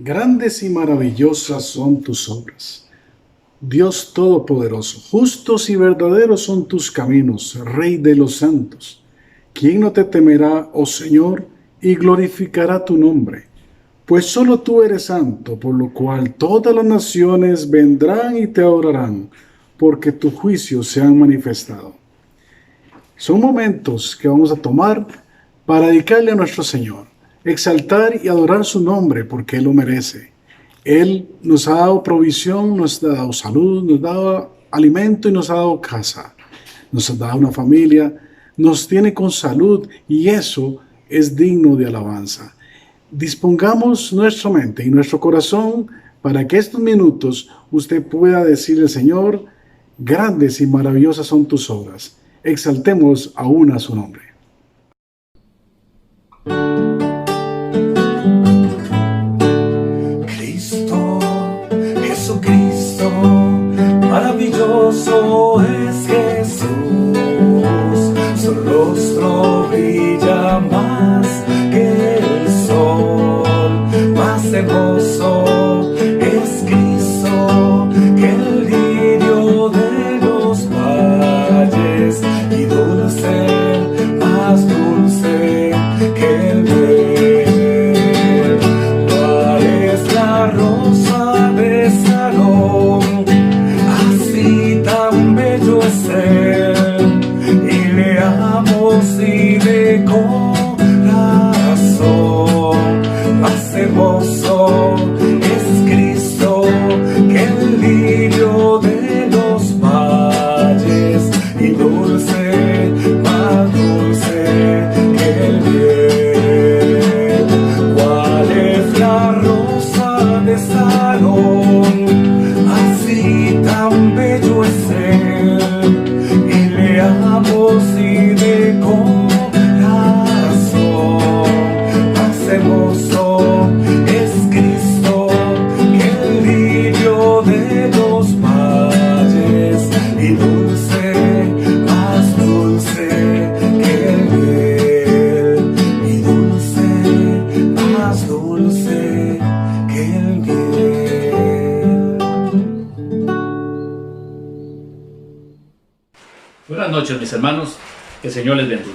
Grandes y maravillosas son tus obras. Dios Todopoderoso, justos y verdaderos son tus caminos, Rey de los santos. ¿Quién no te temerá, oh Señor, y glorificará tu nombre? Pues solo tú eres santo, por lo cual todas las naciones vendrán y te adorarán, porque tus juicios se han manifestado. Son momentos que vamos a tomar para dedicarle a nuestro Señor, exaltar y adorar su nombre porque Él lo merece. Él nos ha dado provisión, nos ha dado salud, nos ha dado alimento y nos ha dado casa. Nos ha dado una familia, nos tiene con salud y eso es digno de alabanza. Dispongamos nuestra mente y nuestro corazón para que estos minutos usted pueda decirle al Señor, grandes y maravillosas son tus obras. Exaltemos aún a su nombre. Cristo, Jesucristo, maravilloso es Jesús. Su rostro brilla más que el sol, más hermoso es Cristo que el lirio de los valles, y dulce, más dulce que el miel. ¿Cuál es la rosa de Sarón? Así tan bello es él, y le amo si de corazón. Más hermoso es Cristo que el lirio de los valles, y dulce, más dulce que el miel. ¿Cuál es la rosa de Sarón? Así tan bello es él, y le amo si de corazón. Más hermoso es Cristo que el lirio de los valles, y dulce, más dulce que el miel, y dulce, más dulce que el miel. Buenas noches, mis hermanos, que el Señor les bendiga.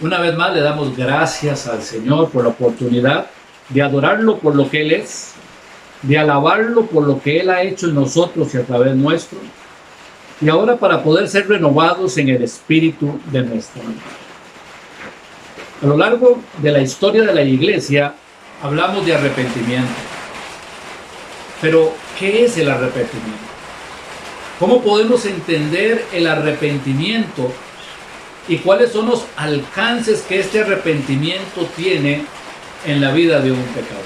Una vez más le damos gracias al Señor por la oportunidad de adorarlo por lo que Él es, de alabarlo por lo que Él ha hecho en nosotros y a través nuestro, y ahora para poder ser renovados en el espíritu de nuestra vida. A lo largo de la historia de la iglesia hablamos de arrepentimiento. Pero, ¿qué es el arrepentimiento? ¿Cómo podemos entender el arrepentimiento y cuáles son los alcances que este arrepentimiento tiene en la vida de un pecador?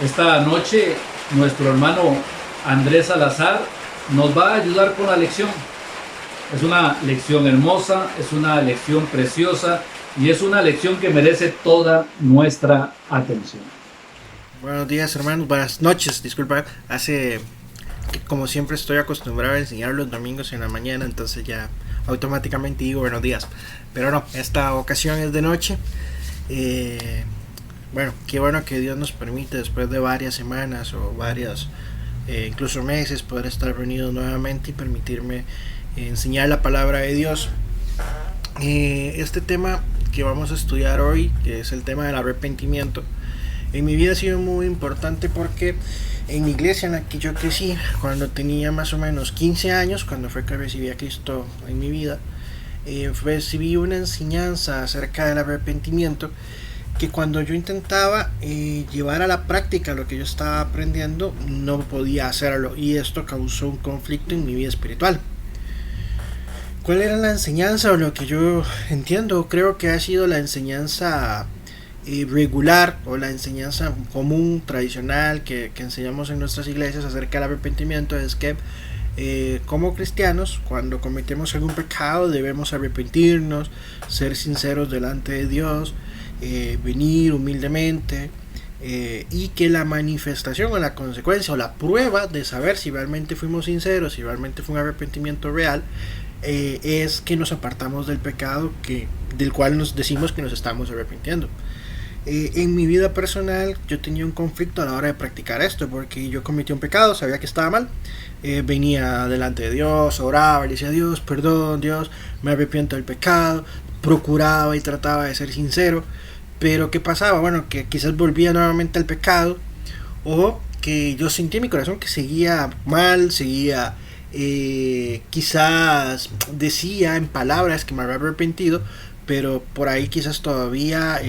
Esta noche nuestro hermano Andrés Salazar nos va a ayudar con la lección. Es una lección hermosa, es una lección preciosa y es una lección que merece toda nuestra atención. Buenos días, hermanos, buenas noches, disculpa, como siempre estoy acostumbrado a enseñar los domingos en la mañana, entonces ya automáticamente digo buenos días, pero no, esta ocasión es de noche. Bueno, qué bueno que Dios nos permite después de varias semanas o varios incluso meses poder estar reunidos nuevamente y permitirme enseñar la palabra de Dios. Este tema que vamos a estudiar hoy, que es el tema del arrepentimiento, en mi vida ha sido muy importante porque en la iglesia en la que yo crecí, cuando tenía más o menos 15 años, cuando fue que recibí a Cristo en mi vida, recibí una enseñanza acerca del arrepentimiento que cuando yo intentaba llevar a la práctica lo que yo estaba aprendiendo, no podía hacerlo, y esto causó un conflicto en mi vida espiritual. ¿Cuál era la enseñanza o lo que yo entiendo? Creo que ha sido la enseñanza regular o la enseñanza común, tradicional que enseñamos en nuestras iglesias acerca del arrepentimiento, es que como cristianos, cuando cometemos algún pecado debemos arrepentirnos, ser sinceros delante de Dios, venir humildemente, y que la manifestación o la consecuencia o la prueba de saber si realmente fuimos sinceros, si realmente fue un arrepentimiento real, es que nos apartamos del pecado del cual nos decimos que nos estamos arrepintiendo. En mi vida personal yo tenía un conflicto a la hora de practicar esto, porque yo cometí un pecado, sabía que estaba mal, venía delante de Dios, oraba y decía: Dios, perdón, Dios, me arrepiento del pecado, procuraba y trataba de ser sincero, pero ¿qué pasaba? Bueno, que quizás volvía nuevamente al pecado, o que yo sentí en mi corazón que seguía mal, seguía, quizás decía en palabras que me había arrepentido, pero por ahí quizás todavía,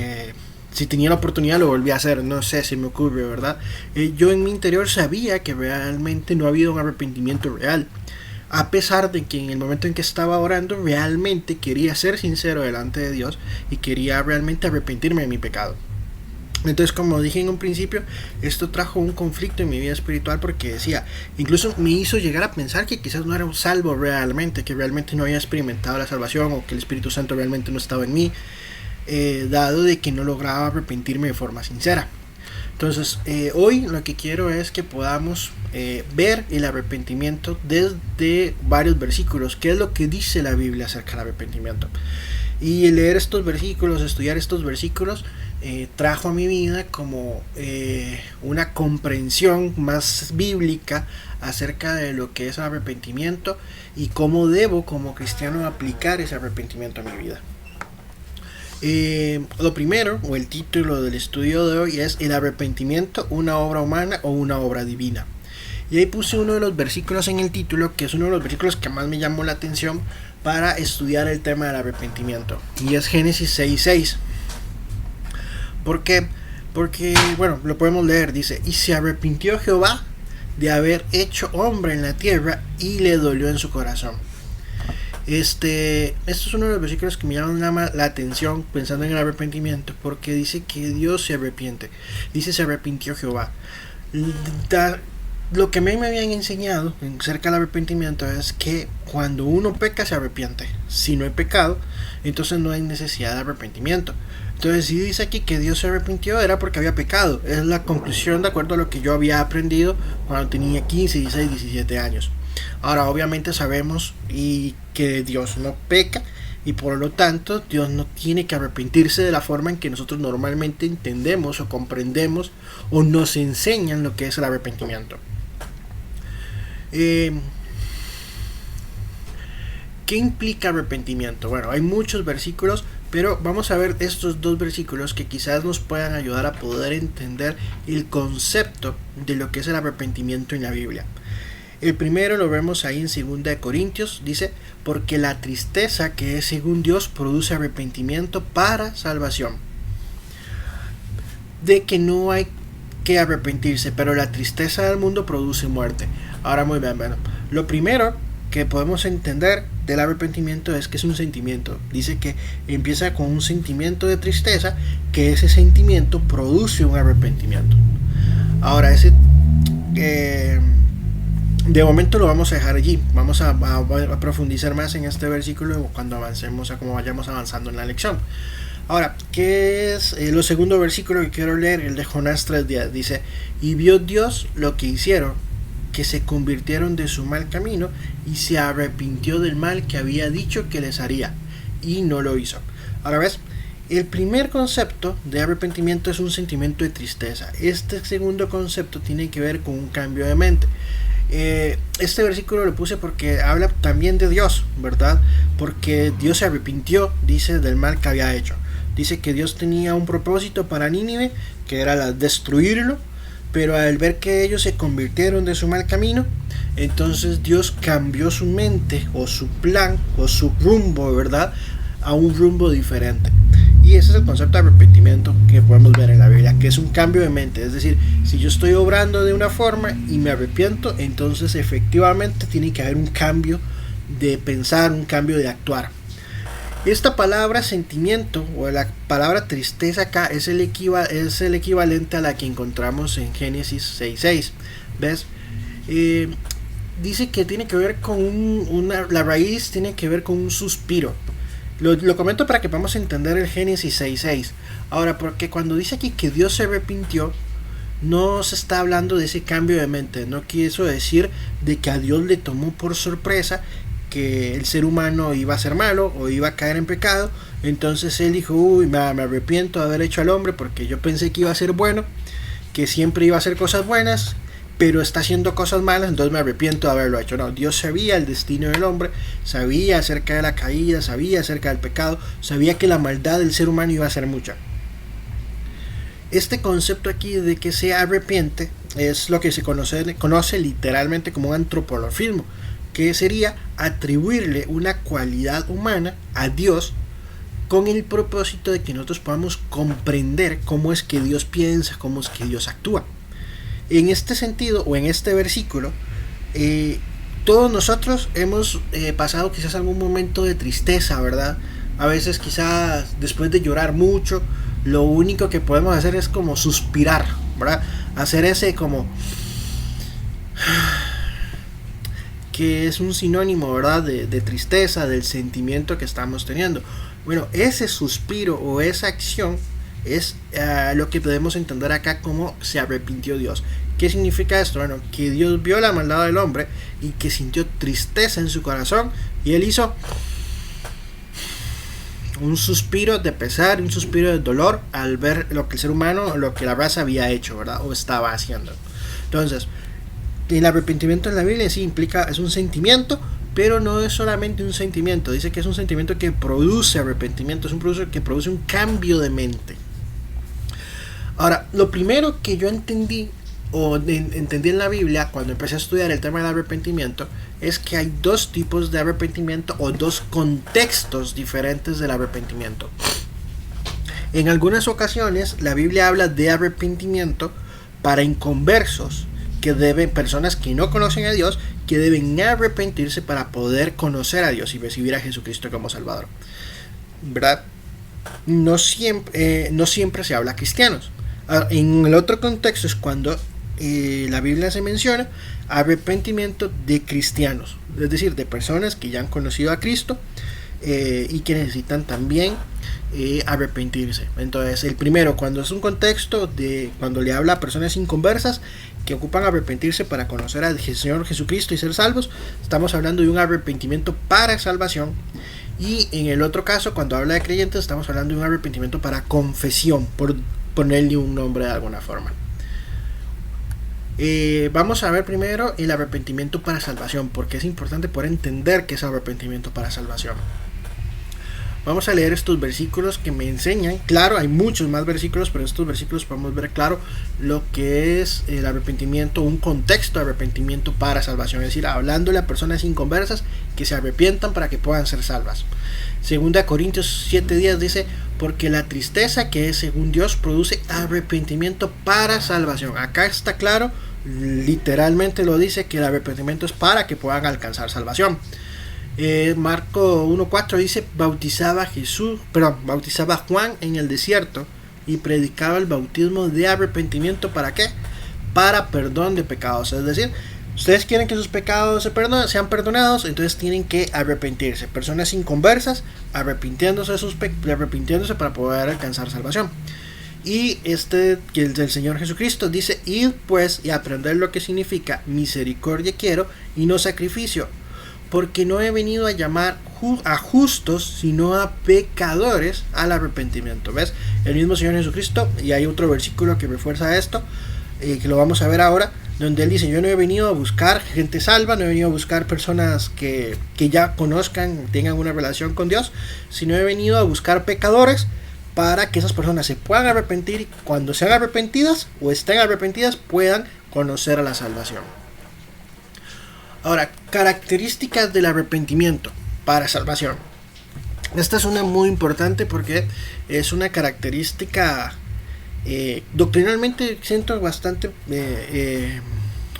si tenía la oportunidad lo volvía a hacer, no sé, si me ocurre, ¿verdad? Yo en mi interior sabía que realmente no había un arrepentimiento real, a pesar de que en el momento en que estaba orando realmente quería ser sincero delante de Dios y quería realmente arrepentirme de mi pecado. Entonces, como dije en un principio, esto trajo un conflicto en mi vida espiritual, porque decía, incluso me hizo llegar a pensar que quizás no era un salvo realmente, que realmente no había experimentado la salvación, o que el Espíritu Santo realmente no estaba en mí, dado de que no lograba arrepentirme de forma sincera. Entonces, hoy lo que quiero es que podamos ver el arrepentimiento desde varios versículos. ¿Qué es lo que dice la Biblia acerca del arrepentimiento? Y leer estos versículos, estudiar estos versículos, trajo a mi vida como una comprensión más bíblica acerca de lo que es el arrepentimiento y cómo debo como cristiano aplicar ese arrepentimiento a mi vida. Lo primero, o el título del estudio de hoy, es el arrepentimiento, una obra humana o una obra divina. Y ahí puse uno de los versículos en el título, que es uno de los versículos que más me llamó la atención para estudiar el tema del arrepentimiento, y es Génesis 6:6. ¿Por qué? Porque, bueno, lo podemos leer, dice: y se arrepintió Jehová de haber hecho hombre en la tierra, y le dolió en su corazón. Esto es uno de los versículos que me llama la atención pensando en el arrepentimiento, porque dice que Dios se arrepiente. Dice: se arrepintió Jehová. Lo que a mí me habían enseñado acerca del arrepentimiento es que cuando uno peca se arrepiente. Si no hay pecado, entonces no hay necesidad de arrepentimiento. Entonces, si dice aquí que Dios se arrepintió, era porque había pecado. Es la conclusión de acuerdo a lo que yo había aprendido cuando tenía 15, 16, 17 años. Ahora, obviamente sabemos y que Dios no peca, y por lo tanto Dios no tiene que arrepentirse de la forma en que nosotros normalmente entendemos o comprendemos o nos enseñan lo que es el arrepentimiento. ¿Qué implica arrepentimiento? Bueno, hay muchos versículos, pero vamos a ver estos dos versículos que quizás nos puedan ayudar a poder entender el concepto de lo que es el arrepentimiento en la Biblia. El primero lo vemos ahí en 2 Corintios, dice: porque la tristeza que es según Dios produce arrepentimiento para salvación. De que no hay que arrepentirse, pero la tristeza del mundo produce muerte. Ahora, muy bien, bueno, lo primero que podemos entender del arrepentimiento es que es un sentimiento. Dice que empieza con un sentimiento de tristeza, que ese sentimiento produce un arrepentimiento. Ahora, de momento lo vamos a dejar allí. Vamos a profundizar más en este versículo cuando avancemos, como vayamos avanzando en la lección. Ahora, ¿qué es lo segundo versículo que quiero leer? El de Jonás 3:10. Dice: y vio Dios lo que hicieron, que se convirtieron de su mal camino, y se arrepintió del mal que había dicho que les haría, y no lo hizo. Ahora ves, el primer concepto de arrepentimiento es un sentimiento de tristeza. Este segundo concepto tiene que ver con un cambio de mente. Este versículo lo puse porque habla también de Dios, ¿verdad? Porque Dios se arrepintió, dice, del mal que había hecho. Dice que Dios tenía un propósito para Nínive, que era destruirlo, pero al ver que ellos se convirtieron de su mal camino, entonces Dios cambió su mente o su plan o su rumbo, ¿verdad?, a un rumbo diferente. Y ese es el concepto de arrepentimiento que podemos ver en la Biblia, que es un cambio de mente. Es decir, si yo estoy obrando de una forma y me arrepiento, entonces efectivamente tiene que haber un cambio de pensar, un cambio de actuar. Esta palabra sentimiento o la palabra tristeza acá es el equivalente a la que encontramos en Génesis 6:6. ¿Ves? Dice que tiene que ver con la raíz tiene que ver con un suspiro. Lo comento para que podamos entender el Génesis 6:6. Ahora, porque cuando dice aquí que Dios se arrepintió, no se está hablando de ese cambio de mente. No quiso decir de que a Dios le tomó por sorpresa que el ser humano iba a ser malo o iba a caer en pecado Entonces él dijo, uy, me arrepiento de haber hecho al hombre porque yo pensé que iba a ser bueno, que siempre iba a hacer cosas buenas, pero está haciendo cosas malas, entonces me arrepiento de haberlo hecho. No, Dios sabía el destino del hombre, sabía acerca de la caída, sabía acerca del pecado, sabía que la maldad del ser humano iba a ser mucha. Este concepto aquí de que se arrepiente es lo que se conoce literalmente como un antropomorfismo, que sería atribuirle una cualidad humana a Dios con el propósito de que nosotros podamos comprender cómo es que Dios piensa, cómo es que Dios actúa. En este sentido, o en este versículo, todos nosotros hemos pasado quizás algún momento de tristeza, ¿verdad? A veces quizás después de llorar mucho, lo único que podemos hacer es como suspirar, ¿verdad? Hacer ese como... que es un sinónimo, ¿verdad? De tristeza, del sentimiento que estamos teniendo. Bueno, ese suspiro o esa acción es lo que podemos entender acá como se arrepintió Dios. ¿Qué significa esto? Bueno, que Dios vio la maldad del hombre y que sintió tristeza en su corazón y él hizo un suspiro de pesar, un suspiro de dolor al ver lo que el ser humano, lo que la raza había hecho, ¿verdad? O estaba haciendo. Entonces, el arrepentimiento en la Biblia sí implica, es un sentimiento, pero no es solamente un sentimiento. Dice que es un sentimiento que produce arrepentimiento, es un proceso que produce un cambio de mente. Ahora, lo primero que yo entendí en la Biblia cuando empecé a estudiar el tema del arrepentimiento es que hay dos tipos de arrepentimiento o dos contextos diferentes del arrepentimiento. En algunas ocasiones la Biblia habla de arrepentimiento para inconversos, que deben, personas que no conocen a Dios, que deben arrepentirse para poder conocer a Dios y recibir a Jesucristo como Salvador, ¿verdad? No siempre se habla a cristianos. En el otro contexto es cuando la Biblia se menciona arrepentimiento de cristianos, es decir, de personas que ya han conocido a Cristo y que necesitan también arrepentirse. Entonces, el primero, cuando es un contexto de cuando le habla a personas inconversas que ocupan arrepentirse para conocer al Señor Jesucristo y ser salvos, estamos hablando de un arrepentimiento para salvación. Y en el otro caso, cuando habla de creyentes, estamos hablando de un arrepentimiento para confesión, por ponerle un nombre de alguna forma. Vamos a ver primero el arrepentimiento para salvación, porque es importante poder entender qué es arrepentimiento para salvación. Vamos a leer estos versículos que me enseñan, claro, hay muchos más versículos, pero en estos versículos podemos ver claro lo que es el arrepentimiento, un contexto de arrepentimiento para salvación, es decir, hablándole a personas inconversas que se arrepientan para que puedan ser salvas. 2 Corintios 7:10 dice, porque la tristeza que es según Dios produce arrepentimiento para salvación. Acá está claro, literalmente lo dice, que el arrepentimiento es para que puedan alcanzar salvación. Marco 1:4 dice, bautizaba Juan en el desierto y predicaba el bautismo de arrepentimiento. ¿Para qué? Para perdón de pecados. Es decir, ustedes quieren que sus pecados sean perdonados, entonces tienen que arrepentirse. Personas inconversas arrepintiéndose para poder alcanzar salvación. Y que el del Señor Jesucristo dice, id pues y aprender lo que significa misericordia quiero y no sacrificio, porque no he venido a llamar a justos, sino a pecadores al arrepentimiento. ¿Ves? El mismo Señor Jesucristo, y hay otro versículo que refuerza esto, que lo vamos a ver ahora, donde Él dice, yo no he venido a buscar gente salva, no he venido a buscar personas que ya conozcan, tengan una relación con Dios, sino he venido a buscar pecadores para que esas personas se puedan arrepentir y cuando sean arrepentidas o estén arrepentidas puedan conocer a la salvación. Ahora, características del arrepentimiento para salvación. Esta es una muy importante porque es una característica doctrinalmente siento bastante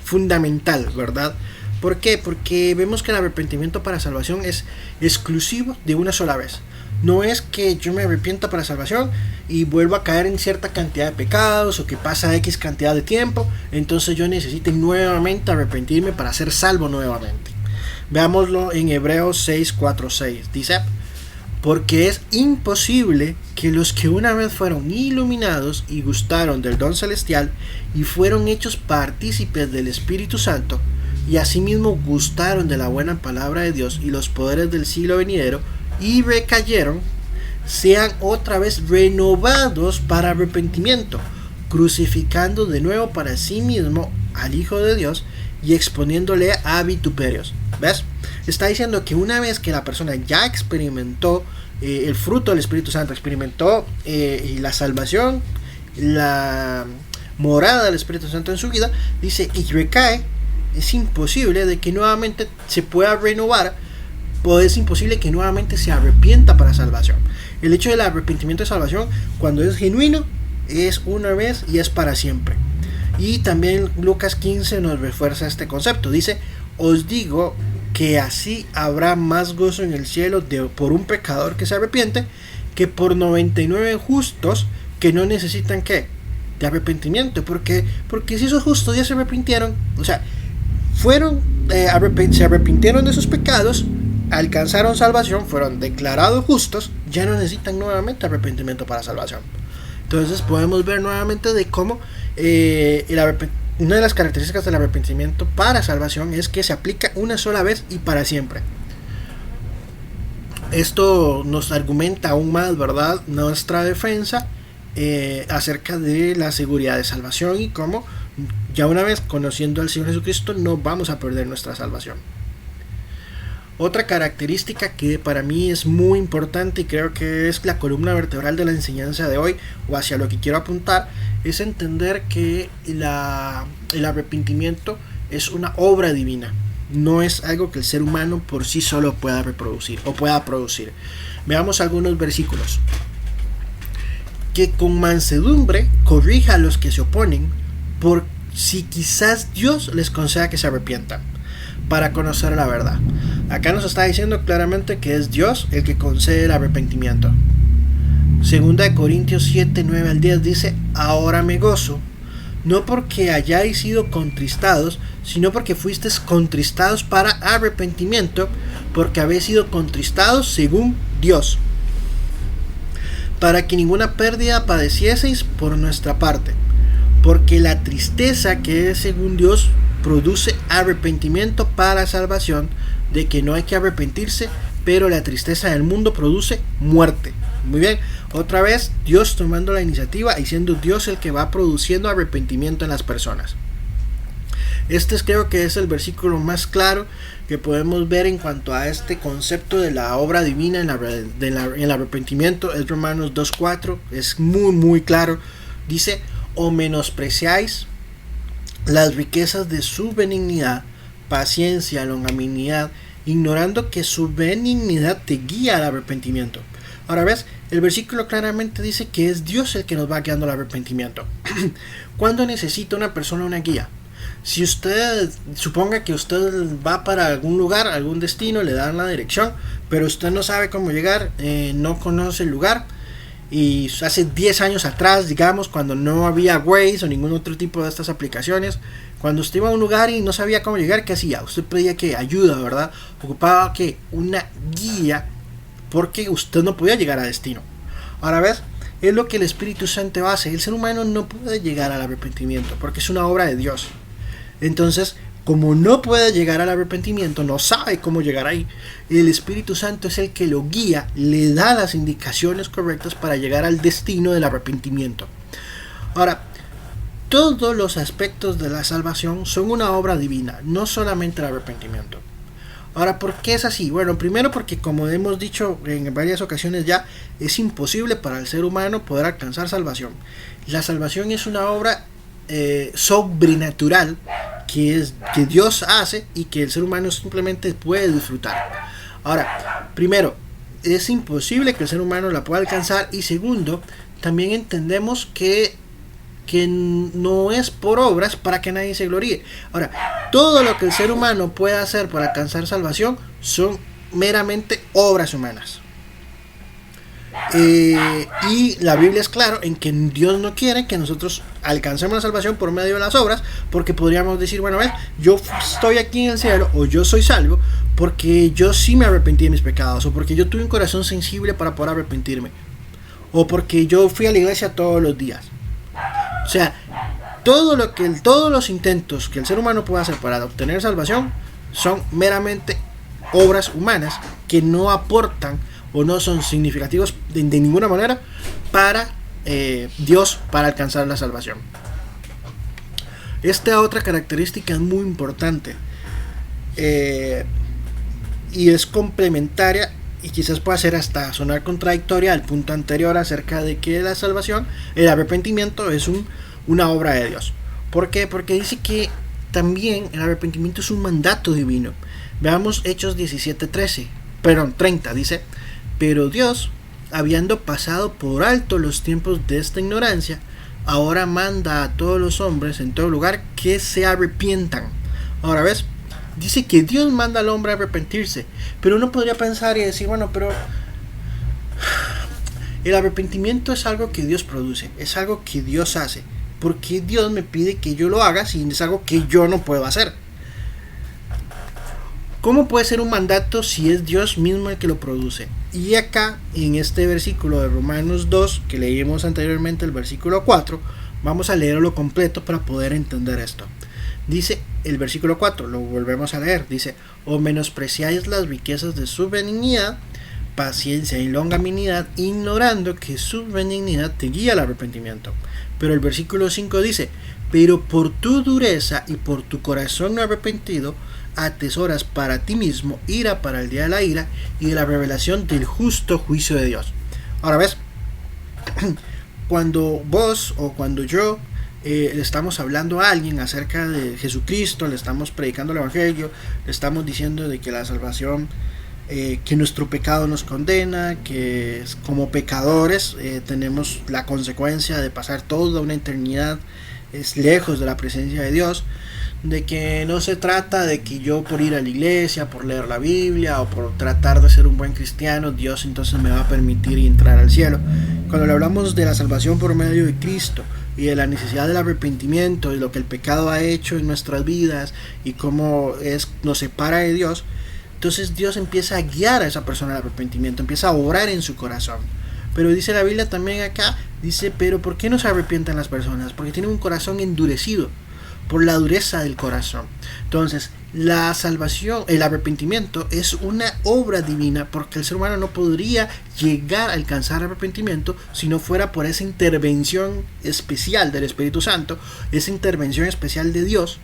fundamental, ¿verdad? ¿Por qué? Porque vemos que el arrepentimiento para salvación es exclusivo de una sola vez. No es que yo me arrepienta para salvación y vuelvo a caer en cierta cantidad de pecados o que pasa X cantidad de tiempo, entonces yo necesito nuevamente arrepentirme para ser salvo nuevamente. Veámoslo en Hebreos 6:4-6. Dice, porque es imposible que los que una vez fueron iluminados y gustaron del don celestial y fueron hechos partícipes del Espíritu Santo y asimismo gustaron de la buena palabra de Dios y los poderes del siglo venidero y recayeron, sean otra vez renovados para arrepentimiento, crucificando de nuevo para sí mismo al Hijo de Dios y exponiéndole a vituperios. ¿Ves? Está diciendo que una vez que la persona ya experimentó el fruto del Espíritu Santo, experimentó la salvación, la morada del Espíritu Santo en su vida, dice, y recae, es imposible de que nuevamente se pueda renovar, o es imposible que nuevamente se arrepienta para salvación. El hecho del arrepentimiento de salvación, cuando es genuino, es una vez y es para siempre. Y también Lucas 15 nos refuerza este concepto. Dice, os digo que así habrá más gozo en el cielo por un pecador que se arrepiente, que por 99 justos que no necesitan ¿qué? De arrepentimiento. Porque si esos justos ya se arrepintieron, o sea, se arrepintieron de sus pecados, alcanzaron salvación, fueron declarados justos, ya no necesitan nuevamente arrepentimiento para salvación. Entonces podemos ver nuevamente de cómo una de las características del arrepentimiento para salvación es que se aplica una sola vez y para siempre. Esto nos argumenta aún más, ¿verdad?, nuestra defensa acerca de la seguridad de salvación y cómo ya una vez conociendo al Señor Jesucristo no vamos a perder nuestra salvación. Otra característica que para mí es muy importante y creo que es la columna vertebral de la enseñanza de hoy, o hacia lo que quiero apuntar, es entender que el arrepentimiento es una obra divina. No es algo que el ser humano por sí solo pueda reproducir o pueda producir. Veamos algunos versículos. Que con mansedumbre corrija a los que se oponen, por si quizás Dios les conceda que se arrepientan, para conocer la verdad. Acá nos está diciendo claramente que es Dios el que concede el arrepentimiento. Segunda de Corintios 7, 9 al 10 dice, ahora me gozo, no porque hayáis sido contristados, sino porque fuisteis contristados para arrepentimiento, porque habéis sido contristados según Dios, para que ninguna pérdida padecieseis por nuestra parte, porque la tristeza que es según Dios produce arrepentimiento para salvación, de que no hay que arrepentirse, pero la tristeza del mundo produce muerte. Muy bien, otra vez Dios tomando la iniciativa y siendo Dios el que va produciendo arrepentimiento en las personas. Creo que es el versículo más claro que podemos ver en cuanto a este concepto de la obra divina en el arrepentimiento. Es Romanos 2.4, es muy claro. Dice, o menospreciáis las riquezas de su benignidad, paciencia, longanimidad, ignorando que su benignidad te guía al arrepentimiento. Ahora ves, el versículo claramente dice que es Dios el que nos va guiando al arrepentimiento. ¿Cuándo necesita una persona una guía? Si usted, suponga que usted va para algún lugar, algún destino, le dan la dirección, pero usted no sabe cómo llegar, no conoce el lugar, y hace 10 años atrás, digamos, cuando no había Waze o ningún otro tipo de estas aplicaciones, cuando usted iba a un lugar y no sabía cómo llegar, ¿qué hacía? Usted pedía que ayuda, ¿verdad? Ocupaba que una guía, porque usted no podía llegar a destino. Ahora ves, es lo que el Espíritu Santo hace. El ser humano no puede llegar al arrepentimiento porque es una obra de Dios. Entonces, como no puede llegar al arrepentimiento, no sabe cómo llegar ahí, el Espíritu Santo es el que lo guía, le da las indicaciones correctas para llegar al destino del arrepentimiento. Ahora, todos los aspectos de la salvación son una obra divina, no solamente el arrepentimiento. Ahora, ¿por qué es así? Bueno, primero porque, como hemos dicho en varias ocasiones ya, es imposible para el ser humano poder alcanzar salvación. La salvación es una obra sobrenatural que Dios hace y que el ser humano simplemente puede disfrutar. Ahora, primero, es imposible que el ser humano la pueda alcanzar, y segundo, también entendemos que no es por obras para que nadie se gloríe. Ahora, todo lo que el ser humano puede hacer para alcanzar salvación son meramente obras humanas. Y la Biblia es claro en que Dios no quiere que nosotros alcancemos la salvación por medio de las obras, porque podríamos decir, bueno, yo estoy aquí en el cielo, o yo soy salvo porque yo sí me arrepentí de mis pecados, o porque yo tuve un corazón sensible para poder arrepentirme, o porque yo fui a la iglesia todos los días. O sea, todos los intentos que el ser humano puede hacer para obtener salvación son meramente obras humanas que no aportan o no son significativos de ninguna manera para Dios para alcanzar la salvación. Esta otra característica es muy importante y es complementaria y quizás pueda ser hasta sonar contradictoria al punto anterior acerca de que la salvación, el arrepentimiento es una obra de Dios. ¿Por qué? Porque dice que también el arrepentimiento es un mandato divino. Veamos Hechos 30, dice: pero Dios, habiendo pasado por alto los tiempos de esta ignorancia, ahora manda a todos los hombres en todo lugar que se arrepientan. Ahora ves, dice que Dios manda al hombre a arrepentirse, pero uno podría pensar y decir, bueno, pero el arrepentimiento es algo que Dios produce, es algo que Dios hace. ¿Por qué Dios me pide que yo lo haga si es algo que yo no puedo hacer? ¿Cómo puede ser un mandato si es Dios mismo el que lo produce? Y acá, en este versículo de Romanos 2, que leímos anteriormente, el versículo 4, vamos a leerlo completo para poder entender esto. Dice el versículo 4, lo volvemos a leer, dice: o menospreciáis las riquezas de su benignidad, paciencia y longanimidad, ignorando que su benignidad te guía al arrepentimiento. Pero el versículo 5 dice: pero por tu dureza y por tu corazón no arrepentido, atesoras para ti mismo ira para el día de la ira y de la revelación del justo juicio de Dios. Ahora ves, cuando vos o cuando yo le estamos hablando a alguien acerca de Jesucristo, le estamos predicando el evangelio, le estamos diciendo de que la salvación, que nuestro pecado nos condena, que como pecadores tenemos la consecuencia de pasar toda una eternidad lejos de la presencia de Dios, de que no se trata de que yo por ir a la iglesia, por leer la Biblia o por tratar de ser un buen cristiano, Dios entonces me va a permitir entrar al cielo. Cuando le hablamos de la salvación por medio de Cristo y de la necesidad del arrepentimiento y lo que el pecado ha hecho en nuestras vidas y cómo nos separa de Dios, entonces Dios empieza a guiar a esa persona al arrepentimiento, empieza a obrar en su corazón. Pero dice la Biblia también acá, dice: pero ¿por qué no se arrepienten las personas? Porque tienen un corazón endurecido, por la dureza del corazón. Entonces, la salvación, el arrepentimiento es una obra divina, porque el ser humano no podría llegar a alcanzar arrepentimiento si no fuera por esa intervención especial del Espíritu Santo, esa intervención especial de Dios.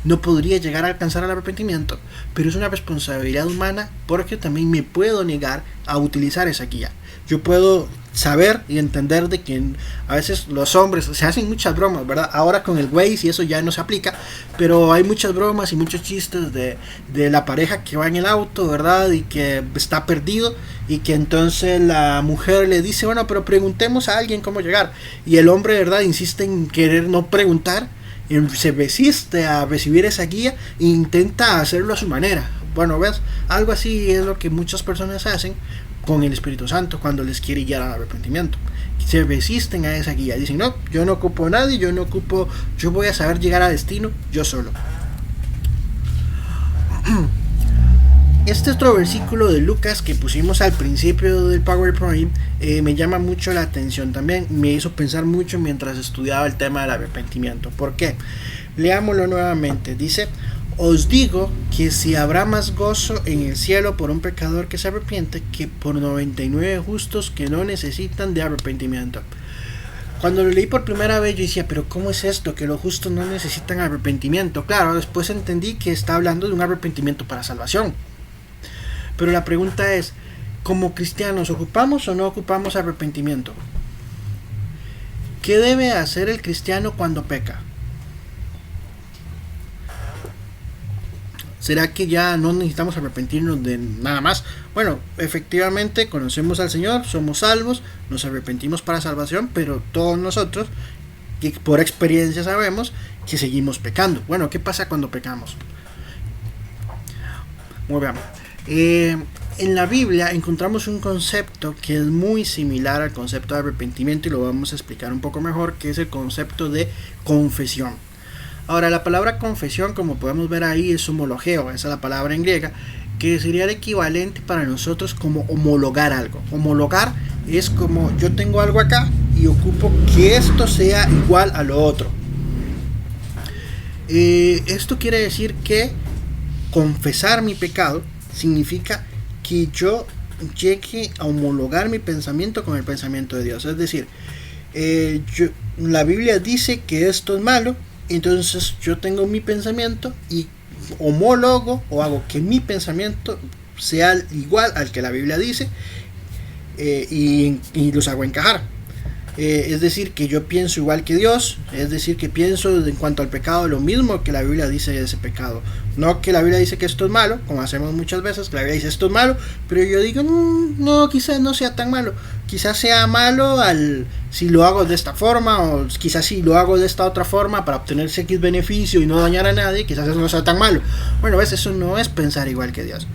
No podría llegar a alcanzar el arrepentimiento, pero es una responsabilidad humana, porque también me puedo negar a utilizar esa guía. Yo puedo saber y entender de que a veces los hombres se hacen muchas bromas, ¿verdad? Ahora con el Waze y eso ya no se aplica, pero hay muchas bromas y muchos chistes de la pareja que va en el auto, ¿verdad? Y que está perdido y que entonces la mujer le dice: bueno, pero preguntemos a alguien cómo llegar. Y el hombre, ¿verdad?, insiste en querer no preguntar, se resiste a recibir esa guía e intenta hacerlo a su manera. Bueno, ¿ves? Algo así es lo que muchas personas hacen con el Espíritu Santo cuando les quiere guiar al arrepentimiento. Se resisten a esa guía, dicen: no, yo no ocupo a nadie, yo voy a saber llegar a destino yo solo. Este otro versículo de Lucas que pusimos al principio del PowerPoint me llama mucho la atención también, me hizo pensar mucho mientras estudiaba el tema del arrepentimiento. ¿Por qué? Leámoslo nuevamente. Dice: os digo que si habrá más gozo en el cielo por un pecador que se arrepiente que por 99 justos que no necesitan de arrepentimiento. Cuando lo leí por primera vez yo decía: pero ¿cómo es esto? Que los justos no necesitan arrepentimiento. Claro, después entendí que está hablando de un arrepentimiento para salvación. Pero la pregunta es: ¿como cristianos ocupamos o no ocupamos arrepentimiento? ¿Qué debe hacer el cristiano cuando peca? ¿Será que ya no necesitamos arrepentirnos de nada más? Bueno, efectivamente conocemos al Señor, somos salvos, nos arrepentimos para salvación, pero todos nosotros, que por experiencia sabemos, que seguimos pecando. Bueno, ¿qué pasa cuando pecamos? Muy bien. En la Biblia encontramos un concepto que es muy similar al concepto de arrepentimiento y lo vamos a explicar un poco mejor, que es el concepto de confesión. Ahora, la palabra confesión, como podemos ver ahí, es homologeo, esa es la palabra en griega, que sería el equivalente para nosotros como homologar algo. Homologar es como yo tengo algo acá y ocupo que esto sea igual a lo otro. Esto quiere decir que confesar mi pecado significa que yo llegue a homologar mi pensamiento con el pensamiento de Dios. Es decir, la Biblia dice que esto es malo, entonces yo tengo mi pensamiento y homólogo o hago que mi pensamiento sea igual al que la Biblia dice, y los hago encajar. Es decir, que yo pienso igual que Dios, es decir, que pienso en cuanto al pecado lo mismo que la Biblia dice de ese pecado. No que la Biblia dice que esto es malo, como hacemos muchas veces, que la Biblia dice esto es malo, pero yo digo, no, quizás no sea tan malo. Quizás sea malo si lo hago de esta forma, o quizás si lo hago de esta otra forma para obtener X beneficio y no dañar a nadie, quizás eso no sea tan malo. Bueno, ¿ves? Eso no es pensar igual que Dios.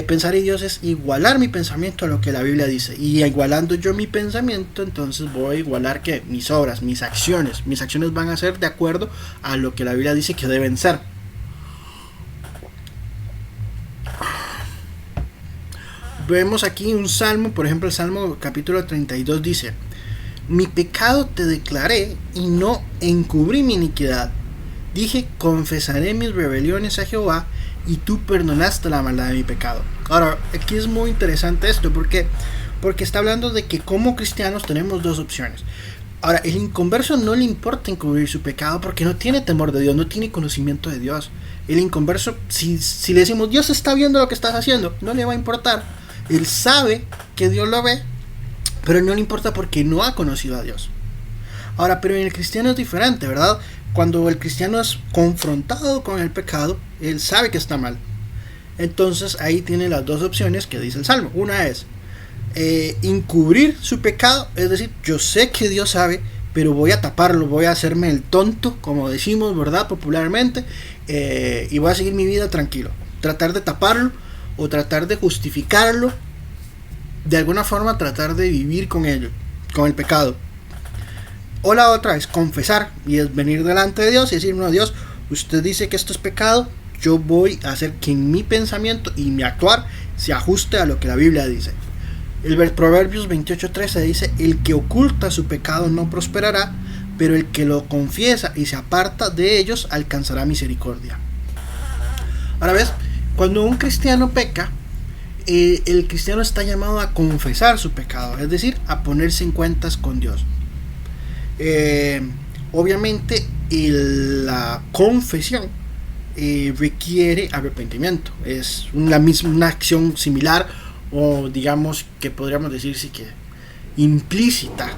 Pensar en Dios es igualar mi pensamiento a lo que la Biblia dice, y igualando yo mi pensamiento, entonces voy a igualar que mis obras, mis acciones van a ser de acuerdo a lo que la Biblia dice que deben ser. Vemos aquí un salmo, por ejemplo el Salmo capítulo 32 dice: mi pecado te declaré y no encubrí mi iniquidad. Dije, confesaré mis rebeliones a Jehová, y tú perdonaste la maldad de mi pecado. Ahora, aquí es muy interesante esto, porque está hablando de que como cristianos tenemos dos opciones. Ahora, el inconverso no le importa encubrir su pecado porque no tiene temor de Dios, no tiene conocimiento de Dios. El inconverso, si le decimos, Dios está viendo lo que estás haciendo, no le va a importar. Él sabe que Dios lo ve, pero no le importa porque no ha conocido a Dios. Ahora, pero en el cristiano es diferente, ¿verdad? Cuando el cristiano es confrontado con el pecado, él sabe que está mal. Entonces ahí tiene las dos opciones que dice el Salmo. Una es encubrir su pecado, es decir, yo sé que Dios sabe, pero voy a taparlo, voy a hacerme el tonto, como decimos, ¿verdad? Popularmente, y voy a seguir mi vida tranquilo. Tratar de taparlo o tratar de justificarlo, de alguna forma tratar de vivir con ello, con el pecado. O la otra es confesar, y es venir delante de Dios y decir, no, Dios, usted dice que esto es pecado, yo voy a hacer que mi pensamiento y mi actuar se ajuste a lo que la Biblia dice. El Proverbios 28:13 dice, el que oculta su pecado no prosperará, pero el que lo confiesa y se aparta de ellos alcanzará misericordia. Ahora ves, cuando un cristiano peca, el cristiano está llamado a confesar su pecado, es decir, a ponerse en cuentas con Dios. Obviamente la confesión requiere arrepentimiento, es una acción similar, o digamos que podríamos decir sí que implícita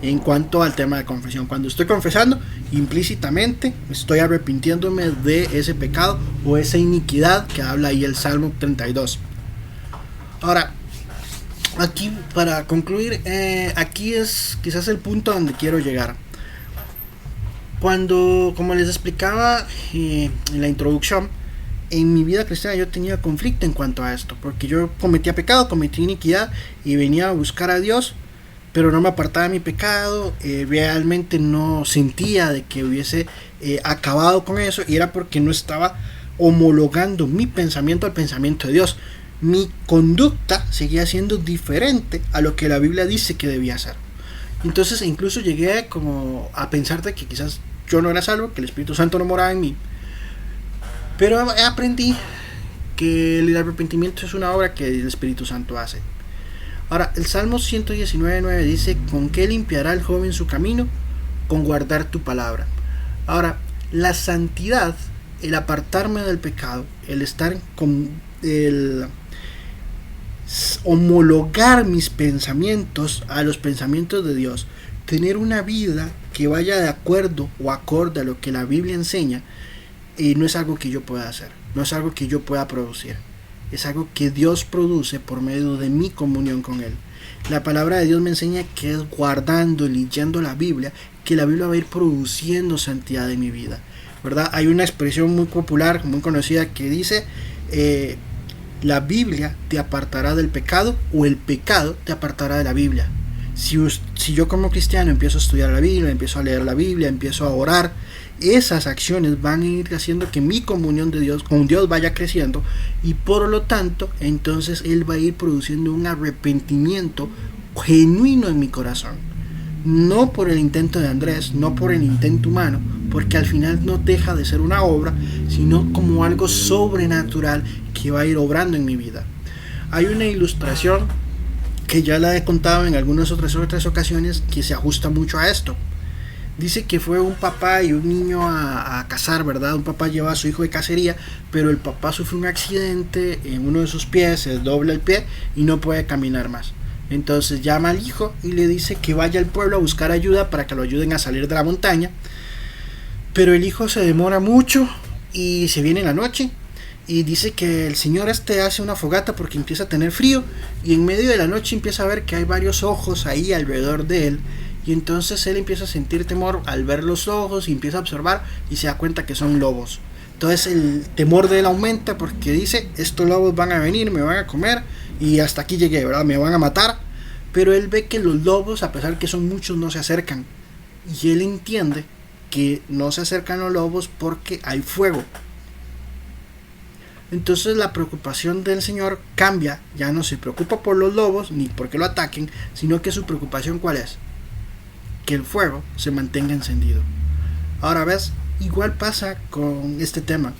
en cuanto al tema de confesión. Cuando estoy confesando, implícitamente estoy arrepintiéndome de ese pecado o esa iniquidad que habla ahí el Salmo 32. Ahora, aquí para concluir, aquí es quizás el punto donde quiero llegar. Cuando, como les explicaba en la introducción, en mi vida cristiana yo tenía conflicto en cuanto a esto, porque yo cometía pecado, cometí iniquidad y venía a buscar a Dios, pero no me apartaba de mi pecado, realmente no sentía de que hubiese acabado con eso, y era porque no estaba homologando mi pensamiento al pensamiento de Dios. Mi conducta seguía siendo diferente a lo que la Biblia dice que debía ser. Entonces incluso llegué como a pensar de que quizás yo no era salvo, que el Espíritu Santo no moraba en mí. Pero aprendí que el arrepentimiento es una obra que el Espíritu Santo hace. Ahora, el Salmo 119:9 dice, ¿con qué limpiará el joven su camino? Con guardar tu palabra. Ahora, la santidad, el apartarme del pecado, el estar con el homologar mis pensamientos a los pensamientos de Dios, tener una vida que vaya de acuerdo o acorde a lo que la Biblia enseña, no es algo que yo pueda hacer, no es algo que yo pueda producir, es algo que Dios produce por medio de mi comunión con Él. La palabra de Dios me enseña que es guardando y leyendo la Biblia, que la Biblia va a ir produciendo santidad en mi vida, ¿verdad? Hay una expresión muy popular, muy conocida, que dice, la Biblia te apartará del pecado, o el pecado te apartará de la Biblia. Si yo como cristiano empiezo a estudiar la Biblia, empiezo a leer la Biblia, empiezo a orar, esas acciones van a ir haciendo que mi comunión de Dios con Dios vaya creciendo, y por lo tanto entonces Él va a ir produciendo un arrepentimiento genuino en mi corazón, no por el intento de Andrés, no por el intento humano, porque al final no deja de ser una obra, sino como algo sobrenatural que va a ir obrando en mi vida. Hay una ilustración que ya la he contado en algunas otras ocasiones que se ajusta mucho a esto. Dice que fue un papá y un niño a cazar, ¿verdad? Un papá lleva a su hijo de cacería, pero el papá sufre un accidente en uno de sus pies, se dobla el pie y no puede caminar más. Entonces llama al hijo y le dice que vaya al pueblo a buscar ayuda para que lo ayuden a salir de la montaña. Pero el hijo se demora mucho y se viene la noche. Y dice que el señor hace una fogata porque empieza a tener frío. Y en medio de la noche empieza a ver que hay varios ojos ahí alrededor de él. Y entonces él empieza a sentir temor al ver los ojos y empieza a observar y se da cuenta que son lobos. Entonces el temor de él aumenta porque dice, estos lobos van a venir, me van a comer y hasta aquí llegué, ¿verdad? Me van a matar. Pero él ve que los lobos, a pesar que son muchos, no se acercan. Y él entiende que no se acercan los lobos porque hay fuego. Entonces la preocupación del Señor cambia, ya no se preocupa por los lobos ni porque lo ataquen, sino que su preocupación ¿cuál es? Que el fuego se mantenga encendido. Ahora ves, igual pasa con este tema.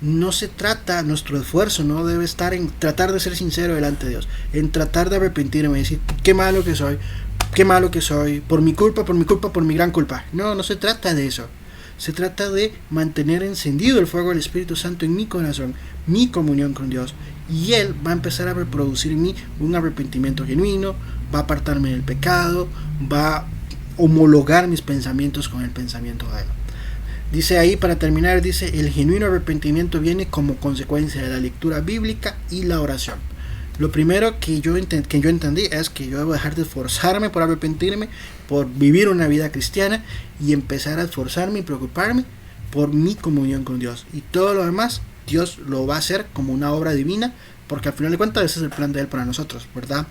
No se trata, nuestro esfuerzo no debe estar en tratar de ser sincero delante de Dios, en tratar de arrepentirme y decir qué malo que soy, por mi culpa, por mi gran culpa. No se trata de eso. Se trata de mantener encendido el fuego del Espíritu Santo en mi corazón, mi comunión con Dios, y Él va a empezar a reproducir en mí un arrepentimiento genuino, va a apartarme del pecado, va a homologar mis pensamientos con el pensamiento de Él. Dice ahí, para terminar, dice, el genuino arrepentimiento viene como consecuencia de la lectura bíblica y la oración. Lo primero que yo entendí es que yo debo dejar de esforzarme por arrepentirme, por vivir una vida cristiana y empezar a esforzarme y preocuparme por mi comunión con Dios. Y todo lo demás, Dios lo va a hacer como una obra divina, porque al final de cuentas ese es el plan de Él para nosotros, ¿verdad?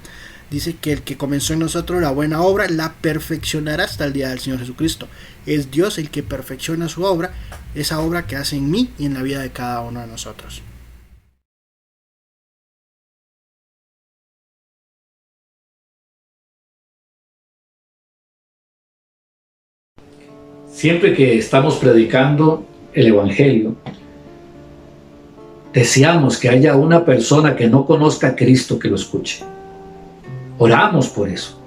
Dice que el que comenzó en nosotros la buena obra la perfeccionará hasta el día del Señor Jesucristo. Es Dios el que perfecciona su obra, esa obra que hace en mí y en la vida de cada uno de nosotros. Siempre que estamos predicando el Evangelio, deseamos que haya una persona que no conozca a Cristo que lo escuche. Oramos por eso.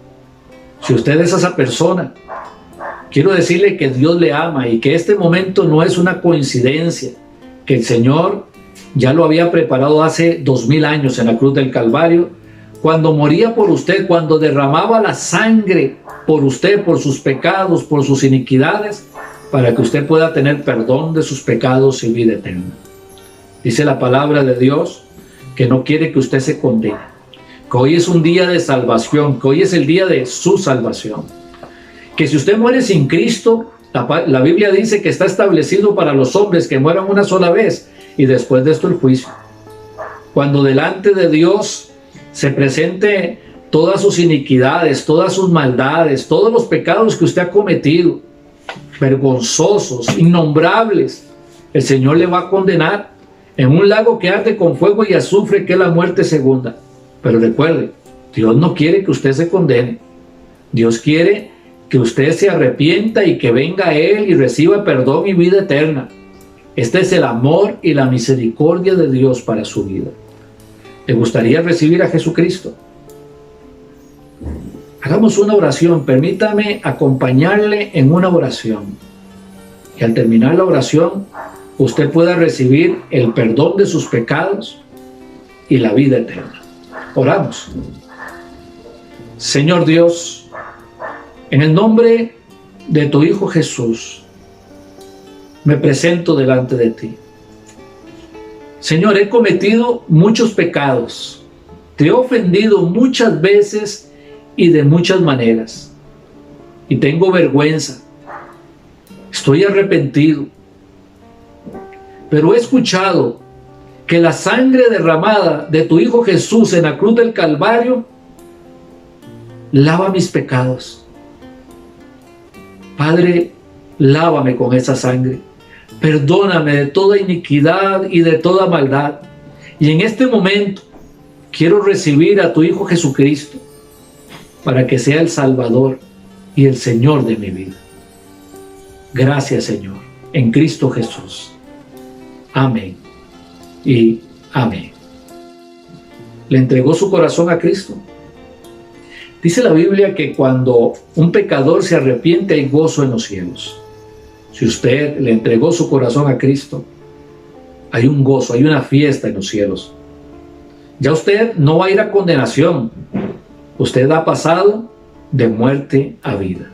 Si usted es esa persona, quiero decirle que Dios le ama y que este momento no es una coincidencia, que el Señor ya lo había preparado hace 2000 años en la cruz del Calvario, cuando moría por usted, cuando derramaba la sangre por usted, por sus pecados, por sus iniquidades, para que usted pueda tener perdón de sus pecados y vida eterna. Dice la palabra de Dios que no quiere que usted se condene, que hoy es un día de salvación, que hoy es el día de su salvación. Que si usted muere sin Cristo, la Biblia dice que está establecido para los hombres que mueran una sola vez y después de esto el juicio. Cuando delante de Dios se presente todas sus iniquidades, todas sus maldades, todos los pecados que usted ha cometido, vergonzosos, innombrables, el Señor le va a condenar en un lago que arde con fuego y azufre, que es la muerte segunda. Pero recuerde, Dios no quiere que usted se condene. Dios quiere que usted se arrepienta y que venga a Él y reciba perdón y vida eterna. Este es el amor y la misericordia de Dios para su vida. ¿Le gustaría recibir a Jesucristo? Hagamos una oración. Permítame acompañarle en una oración. Y al terminar la oración, usted pueda recibir el perdón de sus pecados y la vida eterna. Oramos. Señor Dios, en el nombre de tu Hijo Jesús, me presento delante de ti. Señor, he cometido muchos pecados, te he ofendido muchas veces y de muchas maneras, y tengo vergüenza, estoy arrepentido, pero he escuchado que la sangre derramada de tu Hijo Jesús en la cruz del Calvario lava mis pecados. Padre, lávame con esa sangre. Perdóname de toda iniquidad y de toda maldad. Y en este momento quiero recibir a tu Hijo Jesucristo para que sea el Salvador y el Señor de mi vida. Gracias, Señor, en Cristo Jesús. Amén y amén. le entregó su corazón a Cristo. Dice la Biblia que cuando un pecador se arrepiente hay gozo en los cielos. Si usted le entregó su corazón a Cristo, hay un gozo, hay una fiesta en los cielos. Ya usted no va a ir a condenación. Usted ha pasado de muerte a vida.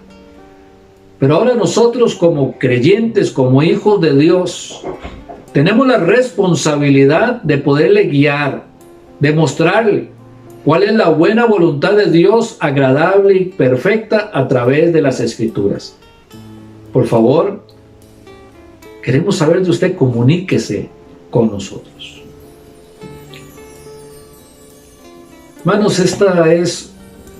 Pero ahora nosotros como creyentes, como hijos de Dios, tenemos la responsabilidad de poderle guiar, de mostrarle cuál es la buena voluntad de Dios, agradable y perfecta a través de las Escrituras. Por favor, queremos saber de usted, comuníquese con nosotros. Hermanos, esta es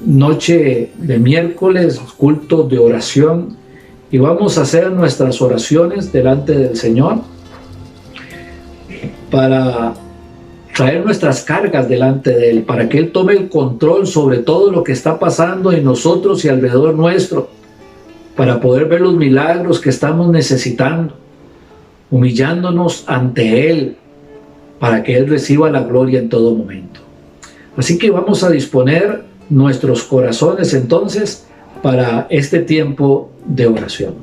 noche de miércoles, culto de oración, y vamos a hacer nuestras oraciones delante del Señor para traer nuestras cargas delante de Él, para que Él tome el control sobre todo lo que está pasando en nosotros y alrededor nuestro, para poder ver los milagros que estamos necesitando, humillándonos ante Él, para que Él reciba la gloria en todo momento. Así que vamos a disponer nuestros corazones entonces para este tiempo de oración.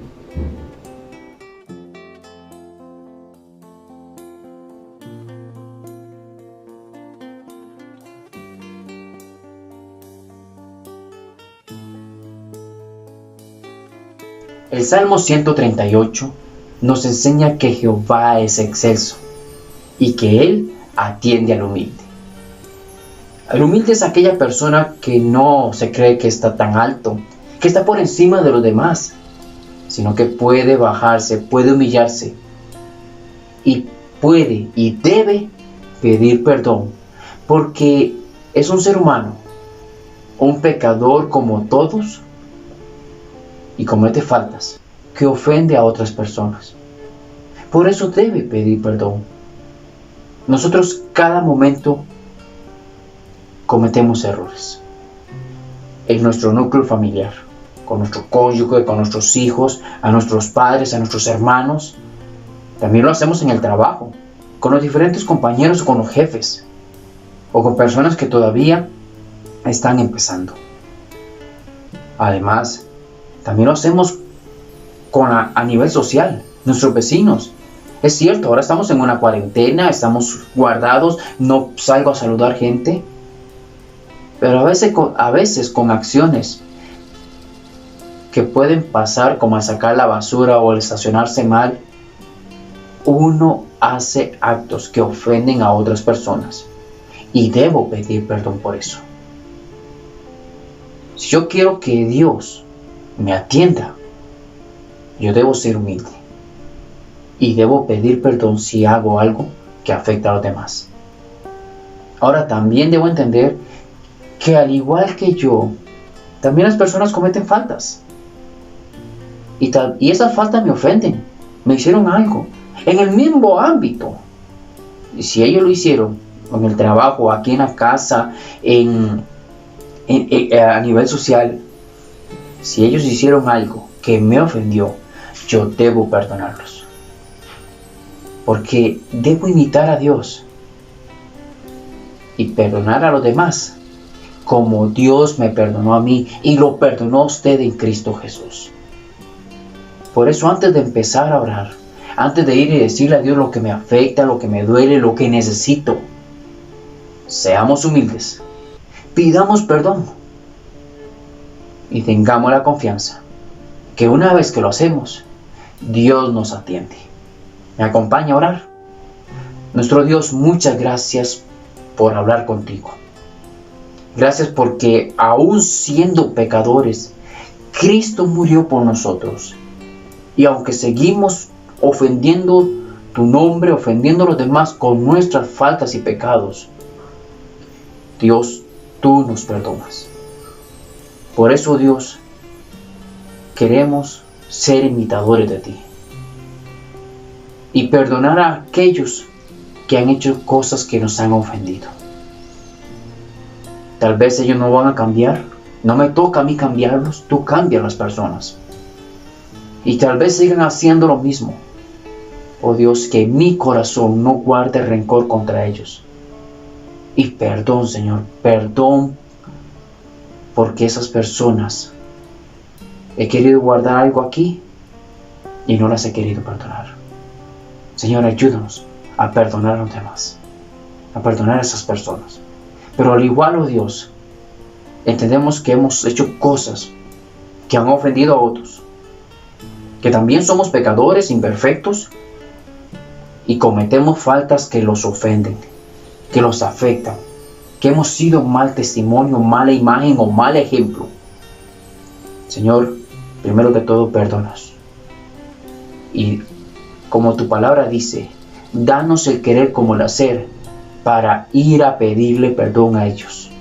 El Salmo 138 nos enseña que Jehová es excelso y que Él atiende al humilde. El humilde es aquella persona que no se cree que está tan alto, que está por encima de los demás, sino que puede bajarse, puede humillarse y puede y debe pedir perdón, porque es un ser humano, un pecador como todos, y comete faltas que ofende a otras personas. Por eso debe pedir perdón. Nosotros cada momento cometemos errores en nuestro núcleo familiar, con nuestro cónyuge, con nuestros hijos, a nuestros padres, a nuestros hermanos. También lo hacemos en el trabajo, con los diferentes compañeros o con los jefes, o con personas que todavía están empezando. Además, también lo hacemos a nivel social, nuestros vecinos. Es cierto, ahora estamos en una cuarentena, estamos guardados, no salgo a saludar gente, pero a veces con acciones que pueden pasar, como al sacar la basura o al estacionarse mal, uno hace actos que ofenden a otras personas y debo pedir perdón por eso. Si yo quiero que Dios me atienda, yo debo ser humilde y debo pedir perdón si hago algo que afecta a los demás. Ahora también debo entender que al igual que yo, también las personas cometen faltas. Y esas faltas me ofenden, me hicieron algo, en el mismo ámbito. Y si ellos lo hicieron, en el trabajo, aquí en la casa, a nivel social, si ellos hicieron algo que me ofendió, yo debo perdonarlos. Porque debo imitar a Dios y perdonar a los demás como Dios me perdonó a mí y lo perdonó a usted en Cristo Jesús. Por eso, antes de empezar a orar, antes de ir y decirle a Dios lo que me afecta, lo que me duele, lo que necesito, seamos humildes, pidamos perdón y tengamos la confianza que una vez que lo hacemos, Dios nos atiende. ¿Me acompaña a orar? Nuestro Dios, muchas gracias por hablar contigo. Gracias porque aún siendo pecadores, Cristo murió por nosotros. Y aunque seguimos ofendiendo tu nombre, ofendiendo a los demás con nuestras faltas y pecados, Dios, tú nos perdonas. Por eso, Dios, queremos ser imitadores de ti y perdonar a aquellos que han hecho cosas que nos han ofendido. Tal vez ellos no van a cambiar, no me toca a mí cambiarlos, tú cambias a las personas. Y tal vez sigan haciendo lo mismo. Oh Dios, que mi corazón no guarde rencor contra ellos. Y perdón, Señor, perdón, porque esas personas he querido guardar algo aquí y no las he querido perdonar. Señor, ayúdanos a perdonar a los demás, a perdonar a esas personas. Pero al igual, oh Dios, entendemos que hemos hecho cosas que han ofendido a otros, que también somos pecadores imperfectos y cometemos faltas que los ofenden, que los afectan, que hemos sido mal testimonio, mala imagen o mal ejemplo. Señor, primero que todo, perdónanos. Y como tu palabra dice, danos el querer como el hacer para ir a pedirle perdón a ellos.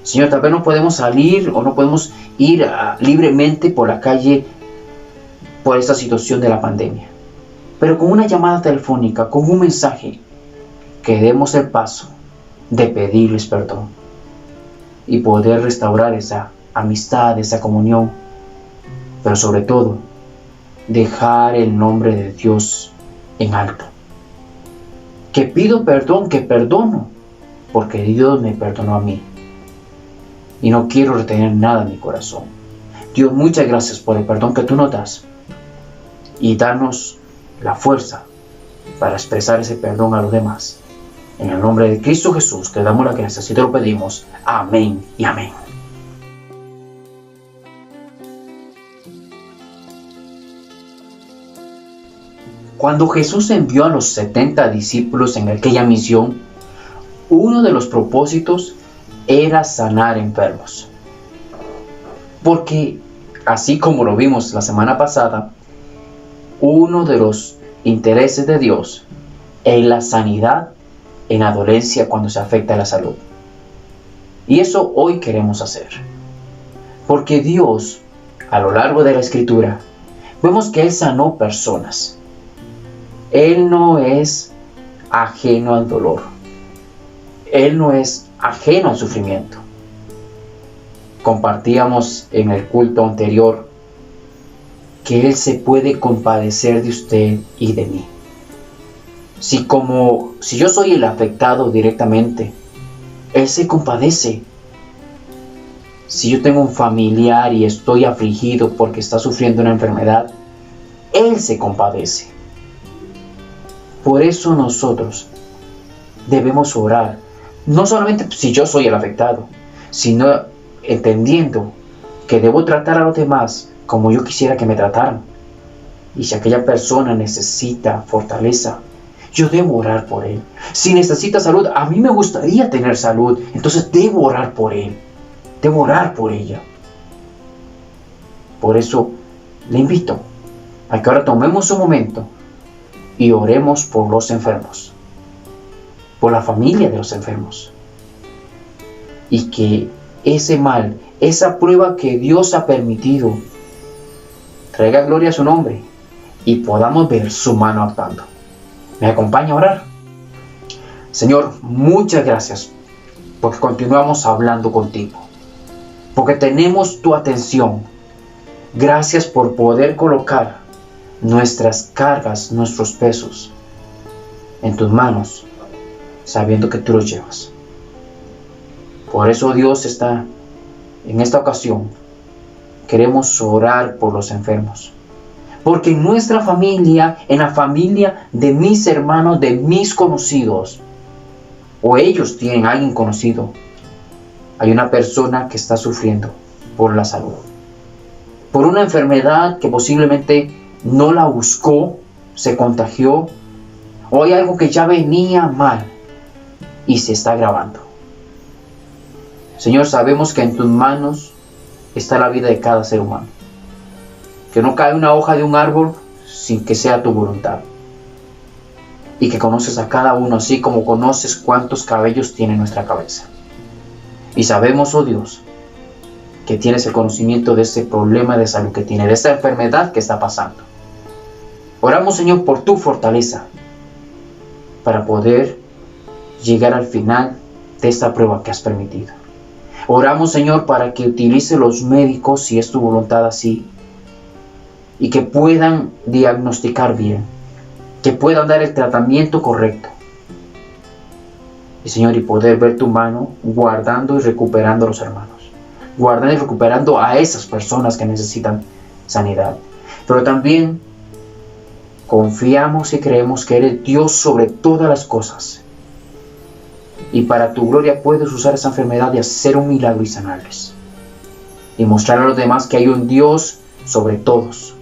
Señor, tal vez no podemos salir o no podemos ir libremente por la calle por esta situación de la pandemia. Pero con una llamada telefónica, con un mensaje, que demos el paso de pedirles perdón y poder restaurar esa amistad, esa comunión, pero sobre todo, dejar el nombre de Dios en alto. Que pido perdón, que perdono, porque Dios me perdonó a mí. Y no quiero retener nada en mi corazón. Dios, muchas gracias por el perdón que tú nos das. Y danos la fuerza para expresar ese perdón a los demás. En el nombre de Cristo Jesús te damos la gracia y te lo pedimos. Amén y amén. Cuando Jesús envió a los 70 discípulos en aquella misión, uno de los propósitos era sanar enfermos. Porque, así como lo vimos la semana pasada, uno de los intereses de Dios es la sanidad en la dolencia cuando se afecta a la salud. Y eso hoy queremos hacer. Porque Dios, a lo largo de la Escritura, vemos que Él sanó personas. Él no es ajeno al dolor. Él no es ajeno al sufrimiento. Compartíamos en el culto anterior que Él se puede compadecer de usted y de mí. Si yo soy el afectado directamente, Él se compadece. Si yo tengo un familiar y estoy afligido porque está sufriendo una enfermedad, Él se compadece. Por eso nosotros debemos orar, no solamente si yo soy el afectado, sino entendiendo que debo tratar a los demás como yo quisiera que me trataran. Y si aquella persona necesita fortaleza, yo debo orar por él. Si necesita salud, a mí me gustaría tener salud, entonces debo orar por él, debo orar por ella. Por eso le invito a que ahora tomemos un momento y oremos por los enfermos, por la familia de los enfermos, y que ese mal, esa prueba que Dios ha permitido, traiga gloria a su nombre y podamos ver su mano actuando. ¿Me acompaña a orar? Señor, muchas gracias porque continuamos hablando contigo, porque tenemos tu atención. Gracias por poder colocar nuestras cargas, nuestros pesos en tus manos, sabiendo que tú los llevas. Por eso, Dios, en esta ocasión queremos orar por los enfermos, porque en nuestra familia, en la familia de mis hermanos, de mis conocidos, o ellos tienen a alguien conocido, hay una persona que está sufriendo por la salud, por una enfermedad que posiblemente no la buscó, se contagió, o hay algo que ya venía mal y se está agravando. Señor, sabemos que en tus manos está la vida de cada ser humano, que no cae una hoja de un árbol sin que sea tu voluntad, y que conoces a cada uno así como conoces cuántos cabellos tiene nuestra cabeza. Y sabemos, oh Dios, que tienes el conocimiento de ese problema de salud que tiene, de esta enfermedad que está pasando. Oramos, Señor, por tu fortaleza para poder llegar al final de esta prueba que has permitido. Oramos, Señor, para que utilice los médicos, si es tu voluntad así, y que puedan diagnosticar bien, que puedan dar el tratamiento correcto, Y Señor, y poder ver tu mano guardando y recuperando a los hermanos, guardando y recuperando a esas personas que necesitan sanidad. Pero también confiamos y creemos que eres Dios sobre todas las cosas. Y para tu gloria puedes usar esa enfermedad y hacer un milagro y sanarles. Y mostrar a los demás que hay un Dios sobre todos.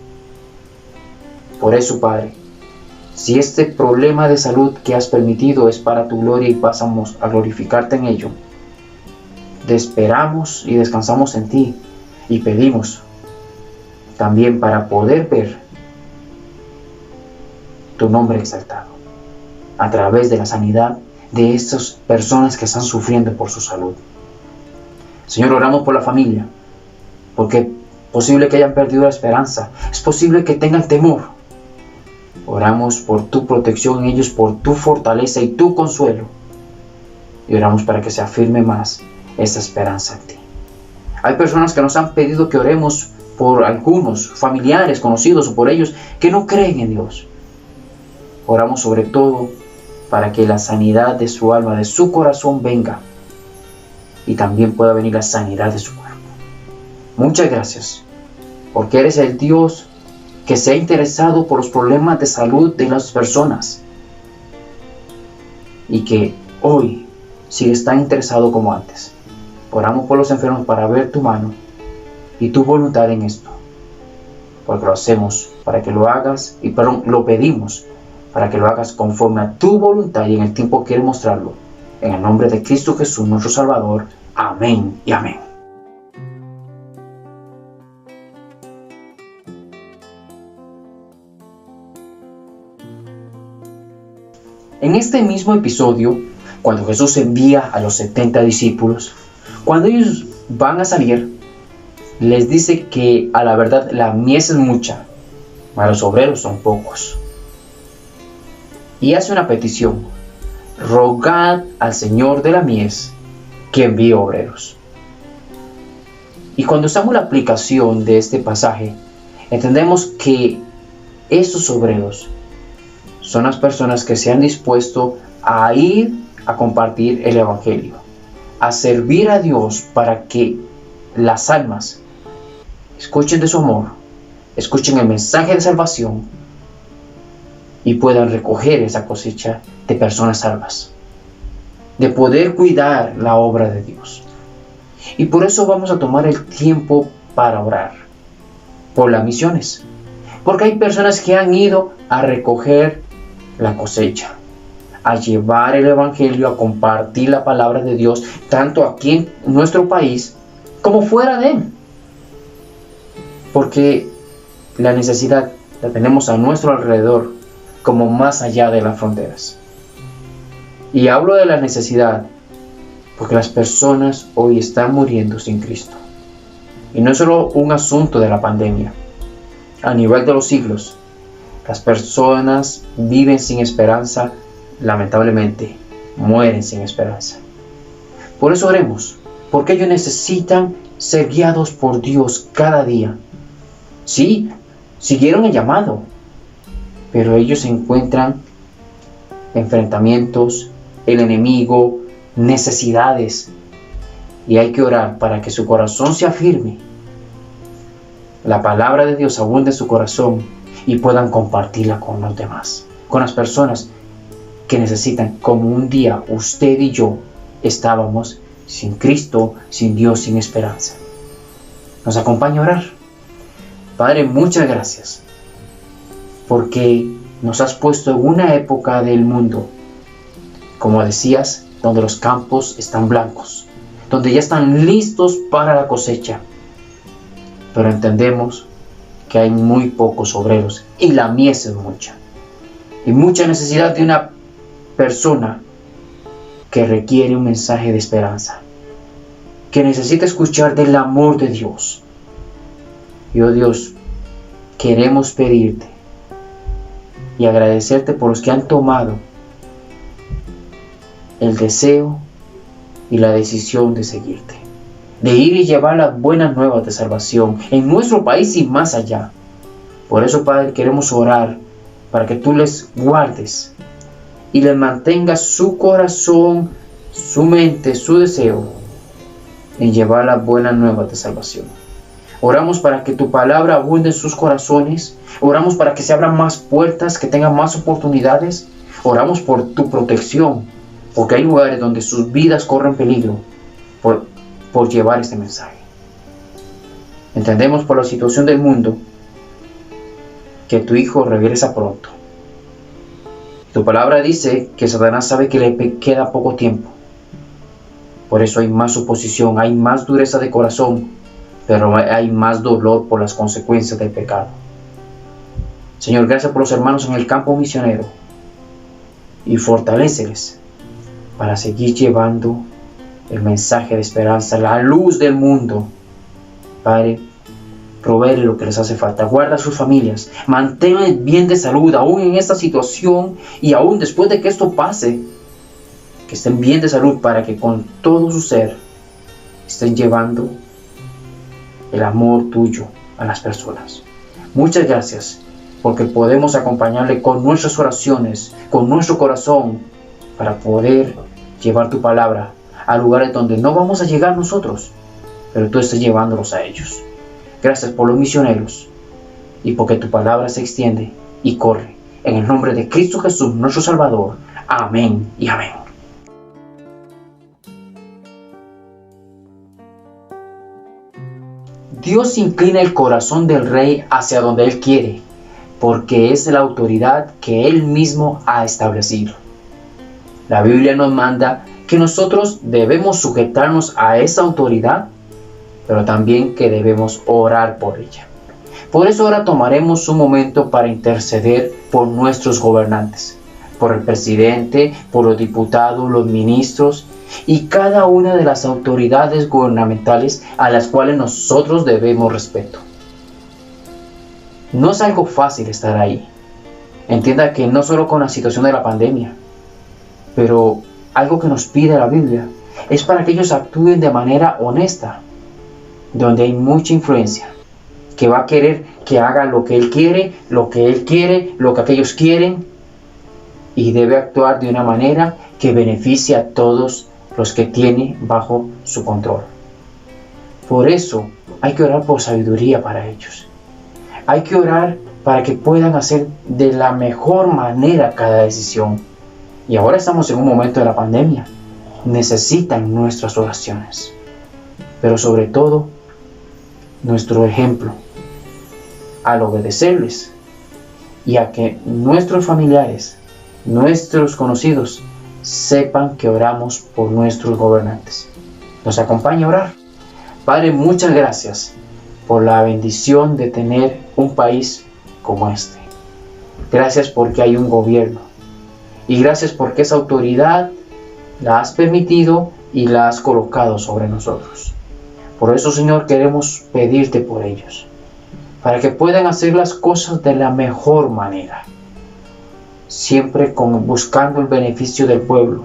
Por eso, Padre, si este problema de salud que has permitido es para tu gloria y pasamos a glorificarte en ello, te esperamos y descansamos en ti y pedimos también para poder ver tu nombre exaltado a través de la sanidad de estas personas que están sufriendo por su salud. Señor, oramos por la familia, porque es posible que hayan perdido la esperanza, es posible que tengan temor. Oramos por tu protección en ellos, por tu fortaleza y tu consuelo. Y oramos para que se afirme más esa esperanza en ti. Hay personas que nos han pedido que oremos por algunos familiares, conocidos o por ellos que no creen en Dios. Oramos sobre todo para que la sanidad de su alma, de su corazón venga. Y también pueda venir la sanidad de su cuerpo. Muchas gracias, porque eres el Dios que se ha interesado por los problemas de salud de las personas y que hoy sigue tan interesado como antes. Oramos por los enfermos para ver tu mano y tu voluntad en esto, porque lo hacemos para que lo hagas y lo pedimos para que lo hagas conforme a tu voluntad y en el tiempo que quieres mostrarlo. En el nombre de Cristo Jesús, nuestro Salvador. Amén y amén. En este mismo episodio, cuando Jesús envía a los 70 discípulos, cuando ellos van a salir, les dice que a la verdad la mies es mucha, mas los obreros son pocos. Y hace una petición: rogad al Señor de la mies que envíe obreros. Y cuando hacemos la aplicación de este pasaje, entendemos que estos obreros son las personas que se han dispuesto a ir a compartir el Evangelio, a servir a Dios para que las almas escuchen de su amor, escuchen el mensaje de salvación y puedan recoger esa cosecha de personas salvas, de poder cuidar la obra de Dios. Y por eso vamos a tomar el tiempo para orar por las misiones, porque hay personas que han ido a recoger la cosecha, a llevar el Evangelio, a compartir la palabra de Dios, tanto aquí en nuestro país como fuera de él. Porque la necesidad la tenemos a nuestro alrededor, como más allá de las fronteras. Y hablo de la necesidad porque las personas hoy están muriendo sin Cristo. Y no es solo un asunto de la pandemia. A nivel de los siglos, las personas viven sin esperanza, lamentablemente, mueren sin esperanza. Por eso oremos, porque ellos necesitan ser guiados por Dios cada día. Sí, siguieron el llamado, pero ellos encuentran enfrentamientos, el enemigo, necesidades, y hay que orar para que su corazón se afirme, la palabra de Dios abunde en su corazón y puedan compartirla con los demás, con las personas que necesitan, como un día usted y yo estábamos sin Cristo, sin Dios, sin esperanza. ¿Nos acompaña a orar? Padre, muchas gracias, porque nos has puesto en una época del mundo, como decías, donde los campos están blancos, donde ya están listos para la cosecha. Pero entendemos que hay muy pocos obreros y la mies es mucha. Y mucha necesidad de una persona que requiere un mensaje de esperanza, que necesita escuchar del amor de Dios. Y oh Dios, queremos pedirte y agradecerte por los que han tomado el deseo y la decisión de seguirte, de ir y llevar las buenas nuevas de salvación en nuestro país y más allá. Por eso, Padre, queremos orar para que tú les guardes y les mantengas su corazón su mente, su deseo en llevar las buenas nuevas de salvación. Oramos para que tu palabra abunde en sus corazones. Oramos para que se abran más puertas, que tengan más oportunidades. Oramos por tu protección, porque hay lugares donde sus vidas corren peligro por llevar este mensaje. Entendemos por la situación del mundo que tu Hijo regresa pronto. Tu palabra dice que Satanás sabe que le queda poco tiempo. Por eso hay más oposición, hay más dureza de corazón, pero hay más dolor por las consecuencias del pecado. Señor, gracias por los hermanos en el campo misionero y fortaléceles para seguir llevando el mensaje de esperanza, la luz del mundo. Padre, proveer lo que les hace falta, guarda a sus familias, manténganles bien de salud, aún en esta situación y aún después de que esto pase, que estén bien de salud para que con todo su ser estén llevando el amor tuyo a las personas. Muchas gracias, porque podemos acompañarle con nuestras oraciones, con nuestro corazón, para poder llevar tu palabra a lugares donde no vamos a llegar nosotros, pero tú estás llevándolos a ellos. Gracias por los misioneros y porque tu palabra se extiende y corre. En el nombre de Cristo Jesús, nuestro Salvador. Amén y amén. Dios inclina el corazón del rey hacia donde Él quiere, porque es la autoridad que Él mismo ha establecido. La Biblia nos manda que nosotros debemos sujetarnos a esa autoridad, pero también que debemos orar por ella. Por eso ahora tomaremos un momento para interceder por nuestros gobernantes, por el presidente, por los diputados, los ministros y cada una de las autoridades gubernamentales a las cuales nosotros debemos respeto. No es algo fácil estar ahí. Entienda que no solo con la situación de la pandemia, pero algo que nos pide la Biblia es para que ellos actúen de manera honesta, donde hay mucha influencia, que va a querer que haga lo que él quiere, lo que aquellos quieren, y debe actuar de una manera que beneficie a todos los que tiene bajo su control. Por eso hay que orar por sabiduría para ellos. Hay que orar para que puedan hacer de la mejor manera cada decisión. Y ahora estamos en un momento de la pandemia. Necesitan nuestras oraciones, pero sobre todo nuestro ejemplo al obedecerles y a que nuestros familiares, nuestros conocidos sepan que oramos por nuestros gobernantes. Nos acompaña a orar. Padre, muchas gracias por la bendición de tener un país como este. Gracias porque hay un gobierno y gracias porque esa autoridad la has permitido y la has colocado sobre nosotros. Por eso, Señor, queremos pedirte por ellos, para que puedan hacer las cosas de la mejor manera, siempre buscando el beneficio del pueblo,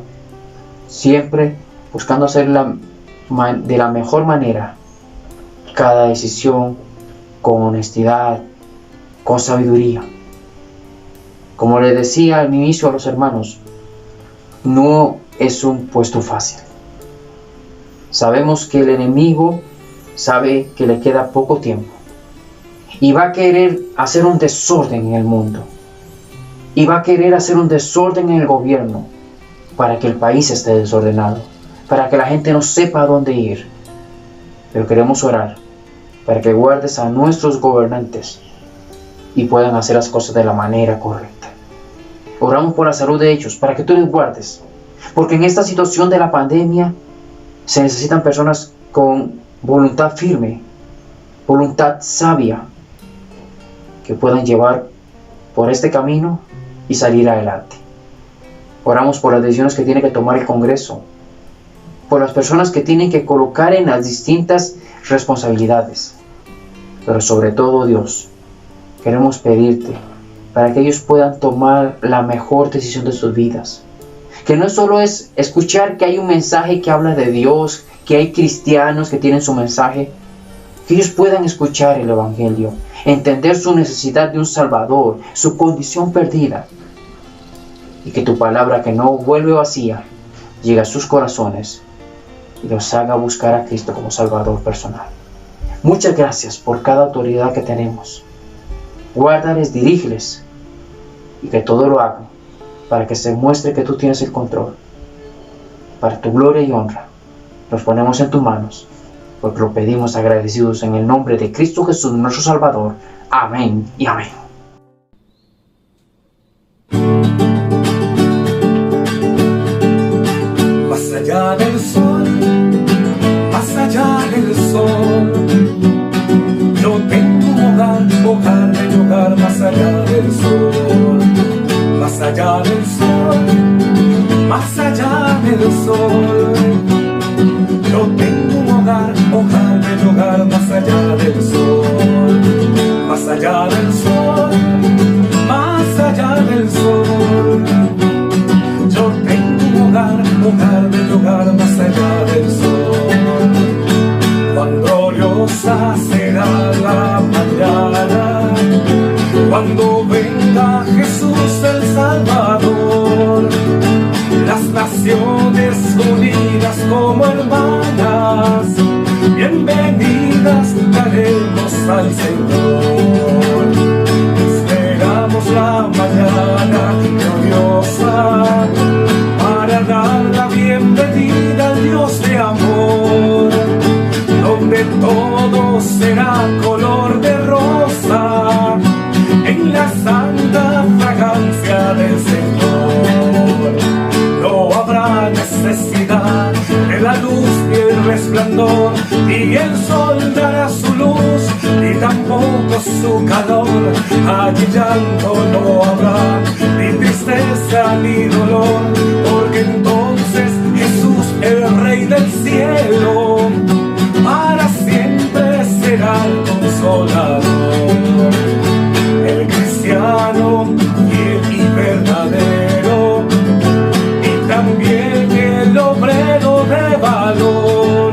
siempre buscando hacer de la mejor manera cada decisión con honestidad, con sabiduría. Como le decía al inicio a los hermanos, no es un puesto fácil. Sabemos que el enemigo sabe que le queda poco tiempo y va a querer hacer un desorden en el mundo y va a querer hacer un desorden en el gobierno para que el país esté desordenado, para que la gente no sepa a dónde ir. Pero queremos orar para que guardes a nuestros gobernantes y puedan hacer las cosas de la manera correcta. Oramos por la salud de ellos, para que tú les guardes, porque en esta situación de la pandemia se necesitan personas con voluntad firme, voluntad sabia, que puedan llevar por este camino y salir adelante. Oramos por las decisiones que tiene que tomar el Congreso, por las personas que tienen que colocar en las distintas responsabilidades. Pero sobre todo, Dios, queremos pedirte para que ellos puedan tomar la mejor decisión de sus vidas. Que no solo es escuchar que hay un mensaje que habla de Dios, que hay cristianos que tienen su mensaje, que ellos puedan escuchar el Evangelio, entender su necesidad de un Salvador, su condición perdida, y que tu palabra, que no vuelve vacía, llegue a sus corazones y los haga buscar a Cristo como Salvador personal. Muchas gracias por cada autoridad que tenemos. Guárdales, dirígeles y que todo lo hagan para que se muestre que tú tienes el control. Para tu gloria y honra, los ponemos en tus manos, porque lo pedimos agradecidos en el nombre de Cristo Jesús, nuestro Salvador. Amén y amén. Más allá del sol, más allá del sol, yo tengo un hogar de hogar más allá del sol, más allá del sol, más allá del sol. Yo tengo un hogar de hogar más allá del sol, más allá del sol, más allá del sol. Yo tengo un hogar de hogar más allá del sol. Cuán gloriosa será la mañana, cuando venga Jesús el Salvador. Las naciones unidas como hermanas, bienvenidas daremos al Señor. Esperamos la mañana gloriosa para dar la bienvenida al Dios de amor, donde todo será color de rosa en la santa fragancia del Señor. No habrá necesidad de la luz ni el resplandor, ni el sol dará su luz, ni tampoco su calor. Allí llanto no habrá, ni tristeza ni dolor, porque entonces Jesús, el Rey del cielo, para siempre será el consolador. El cristiano fiel y verdadero, también el obrero de valor,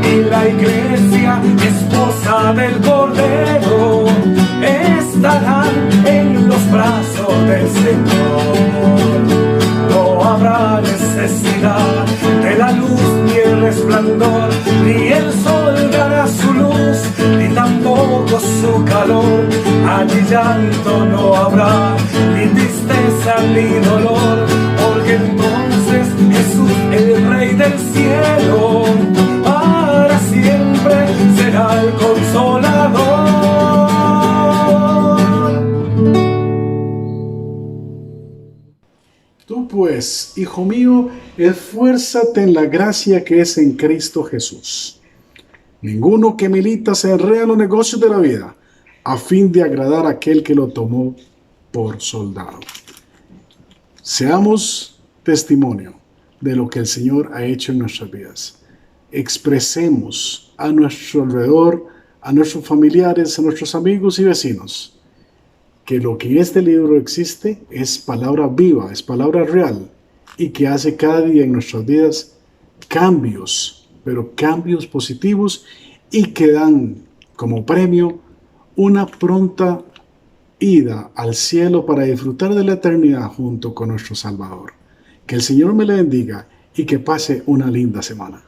y la iglesia, esposa del Cordero, estarán en los brazos del Señor. No habrá necesidad de la luz ni el resplandor, ni el sol dará su luz, ni tampoco su calor. Allí llanto no habrá, ni tristeza ni dolor, porque entonces Jesús, el Rey del cielo, para siempre será el consolador. Tú pues, hijo mío, esfuérzate en la gracia que es en Cristo Jesús. Ninguno que milita se enreda en los negocios de la vida, a fin de agradar a aquel que lo tomó por soldado. Seamos testimonio de lo que el Señor ha hecho en nuestras vidas. Expresemos a nuestro alrededor, a nuestros familiares, a nuestros amigos y vecinos, que lo que en este libro existe es palabra viva, es palabra real, y que hace cada día en nuestras vidas cambios, pero cambios positivos, y que dan como premio una pronta ida al cielo para disfrutar de la eternidad junto con nuestro Salvador. Que el Señor me le bendiga y que pase una linda semana.